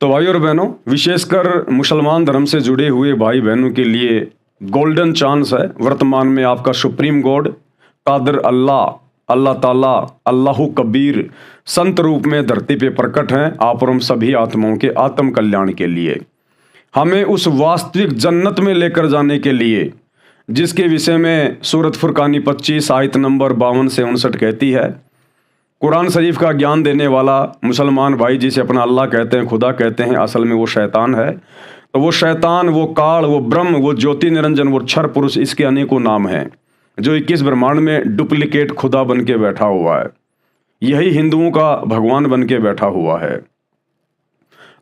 तो भाई और बहनों, विशेषकर मुसलमान धर्म से जुड़े हुए भाई बहनों के लिए गोल्डन चांस है। वर्तमान में आपका सुप्रीम गॉड कादिर अल्लाह, अल्लाह ताला, अल्लाहु कबीर संत रूप में धरती पे प्रकट हैं आप और हम सभी आत्माओं के आत्म कल्याण के लिए, हमें उस वास्तविक जन्नत में लेकर जाने के लिए, जिसके विषय में सूरत फुरकानी 25 आयत नंबर 52 से 59 कहती है। कुरान शरीफ का ज्ञान देने वाला मुसलमान भाई जिसे अपना अल्लाह कहते हैं, खुदा कहते हैं, असल में वो शैतान है। तो वो शैतान, वो काल, वो ब्रह्म, वो ज्योति निरंजन, वो क्षर पुरुष, इसके अनेकों नाम हैं, जो 21 ब्रह्मांड में डुप्लीकेट खुदा बन के बैठा हुआ है। यही हिंदुओं का भगवान बन के बैठा हुआ है।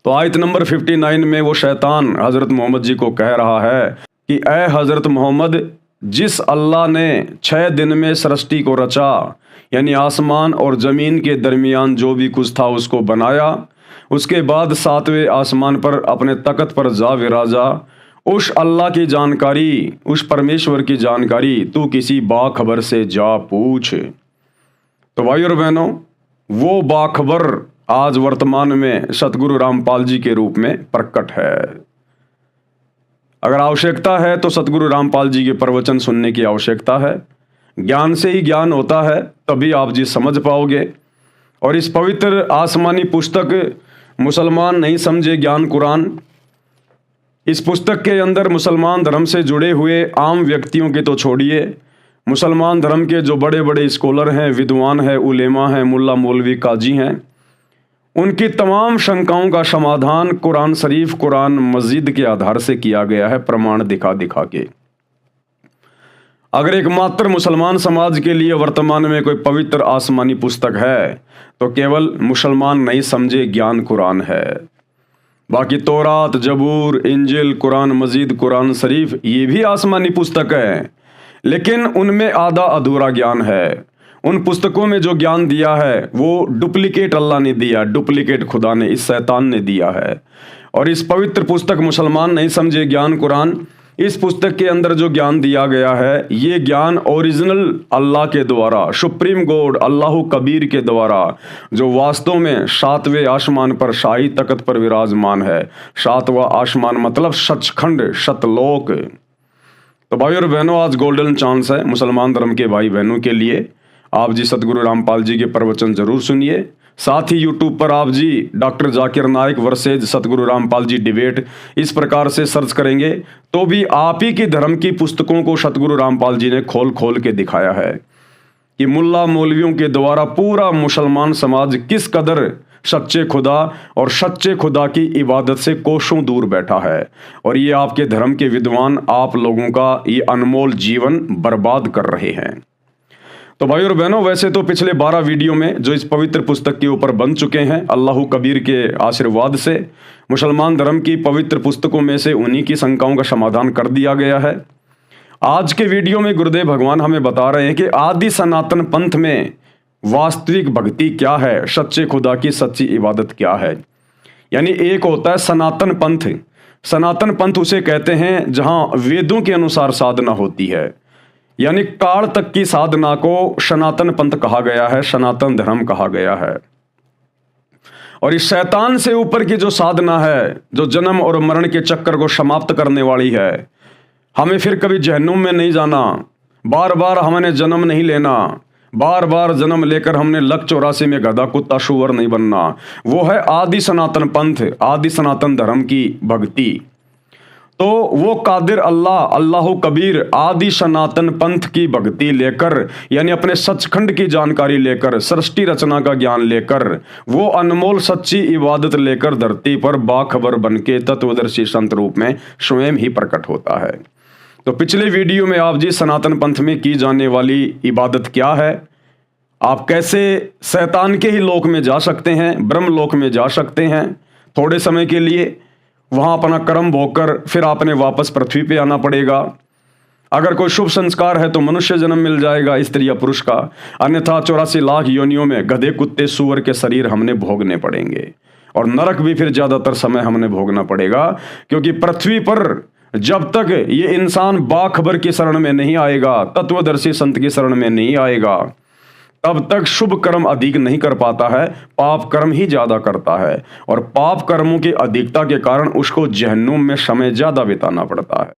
तो आयत नंबर 59 में वो शैतान हज़रत मोहम्मद जी को कह रहा है कि ए हज़रत मोहम्मद, जिस अल्लाह ने 6 दिन में सृष्टि को रचा, यानी आसमान और ज़मीन के दरमियान जो भी कुछ था उसको बनाया, उसके बाद 7वें आसमान पर अपने तख्त पर जा विराजा, उस अल्लाह की जानकारी, उस परमेश्वर की जानकारी तू किसी बाखबर से जा पूछ। तो भाई और बहनों, वो बाखबर आज वर्तमान में सतगुरु रामपाल जी के रूप में प्रकट है। अगर आवश्यकता है तो सतगुरु रामपाल जी के प्रवचन सुनने की आवश्यकता है। ज्ञान से ही ज्ञान होता है, तभी आप जी समझ पाओगे। और इस पवित्र आसमानी पुस्तक मुसलमान नहीं समझे ज्ञान कुरान, इस पुस्तक के अंदर मुसलमान धर्म से जुड़े हुए आम व्यक्तियों के तो छोड़िए, मुसलमान धर्म के जो बड़े बड़े स्कॉलर हैं, विद्वान हैं, उलेमा हैं, मुल्ला मौलवी काजी हैं, उनकी तमाम शंकाओं का समाधान कुरान शरीफ, कुरान मस्जिद के आधार से किया गया है, प्रमाण दिखा दिखा के। अगर एकमात्र मुसलमान समाज के लिए वर्तमान में कोई पवित्र आसमानी पुस्तक है तो केवल मुसलमान नहीं समझे ज्ञान कुरान है। बाकी तौरात, जबूर, इंजिल, कुरान मजीद, कुरान शरीफ, ये भी आसमानी पुस्तक है, लेकिन उनमें आधा अधूरा ज्ञान है। उन पुस्तकों में जो ज्ञान दिया है वो डुप्लीकेट अल्लाह ने दिया, डुप्लीकेट खुदा ने, इस शैतान ने दिया है। और इस पवित्र पुस्तक मुसलमान नहीं समझे ज्ञान कुरान, इस पुस्तक के अंदर जो ज्ञान दिया गया है, ये ज्ञान ओरिजिनल अल्लाह के द्वारा, सुप्रीम गॉड अल्लाहु कबीर के द्वारा, जो वास्तव में 7वें आसमान पर शाही तख्त पर विराजमान है। 7वां आसमान मतलब सचखंड, सतलोक। तो भाई और बहनों, आज गोल्डन चांस है मुसलमान धर्म के भाई बहनों के लिए। आप जी सतगुरु रामपाल जी के प्रवचन जरूर सुनिए। साथ ही यूट्यूब पर आप जी डॉक्टर जाकिर नाइक वर्सेज सतगुरु रामपाल जी डिबेट इस प्रकार से सर्च करेंगे तो भी आप ही की धर्म की पुस्तकों को सतगुरु रामपाल जी ने खोल खोल के दिखाया है कि मुल्ला मौलवियों के द्वारा पूरा मुसलमान समाज किस कदर सच्चे खुदा और सच्चे खुदा की इबादत से कोसों दूर बैठा है। और ये आपके धर्म के विद्वान आप लोगों का ये अनमोल जीवन बर्बाद कर रहे हैं। तो भाई और बहनों, वैसे तो पिछले 12 वीडियो में जो इस पवित्र पुस्तक के ऊपर बन चुके हैं, अल्लाहु कबीर के आशीर्वाद से मुसलमान धर्म की पवित्र पुस्तकों में से उन्हीं की शंकाओं का समाधान कर दिया गया है। आज के वीडियो में गुरुदेव भगवान हमें बता रहे हैं कि आदि सनातन पंथ में वास्तविक भक्ति क्या है, सच्चे खुदा की सच्ची इबादत क्या है। यानी एक होता है सनातन पंथ। सनातन पंथ उसे कहते हैं जहां वेदों के अनुसार साधना होती है, यानी काल तक की साधना को सनातन पंथ कहा गया है, सनातन धर्म कहा गया है। और इस शैतान से ऊपर की जो साधना है, जो जन्म और मरण के चक्कर को समाप्त करने वाली है, हमें फिर कभी जहन्नुम में नहीं जाना, बार बार हमने जन्म नहीं लेना, बार बार जन्म लेकर हमने लक 84 में गधा कुत्ता शुअर नहीं बनना। वो है आदि सनातन पंथ, आदि सनातन धर्म की भक्ति। तो वो कादिर अल्लाह, अल्लाहु कबीर आदि सनातन पंथ की भक्ति लेकर, यानी अपने सचखंड की जानकारी लेकर, सृष्टि रचना का ज्ञान लेकर, वो अनमोल सच्ची इबादत लेकर धरती पर बाखबर बन के तत्वदर्शी संत रूप में स्वयं ही प्रकट होता है। तो पिछले वीडियो में आप जी सनातन पंथ में की जाने वाली इबादत क्या है, आप कैसे शैतान के ही लोक में जा सकते हैं, ब्रह्म लोक में जा सकते हैं थोड़े समय के लिए, वहां अपना कर्म भोगकर फिर आपने वापस पृथ्वी पे आना पड़ेगा। अगर कोई शुभ संस्कार है तो मनुष्य जन्म मिल जाएगा स्त्री या पुरुष का, अन्यथा 84 लाख योनियों में गधे कुत्ते सूअर के शरीर हमने भोगने पड़ेंगे। और नरक भी फिर ज्यादातर समय हमने भोगना पड़ेगा, क्योंकि पृथ्वी पर जब तक ये इंसान बाखबर की शरण में नहीं आएगा, तत्वदर्शी संत की शरण में नहीं आएगा, तब तक शुभ कर्म अधिक नहीं कर पाता है, पाप कर्म ही ज्यादा करता है, और पाप कर्मों की अधिकता के कारण उसको जहन्नुम में समय ज्यादा बिताना पड़ता है।